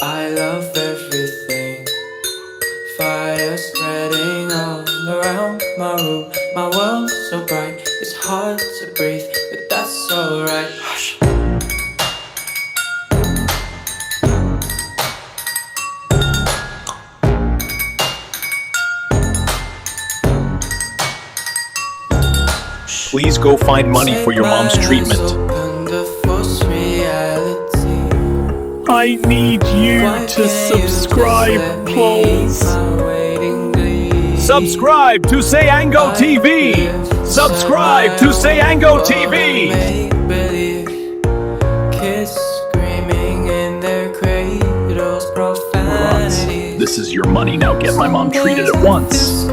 I love everything. Fire spreading all around my room. My world's so bright, it's hard to breathe, but that's alright. Hush. Please go find money for your mom's treatment. I need you to subscribe, please. Subscribe to Sayango TV! Subscribe to Sayango TV! Kids screaming in their cradles, profanity. This is your money, now get my mom treated at once.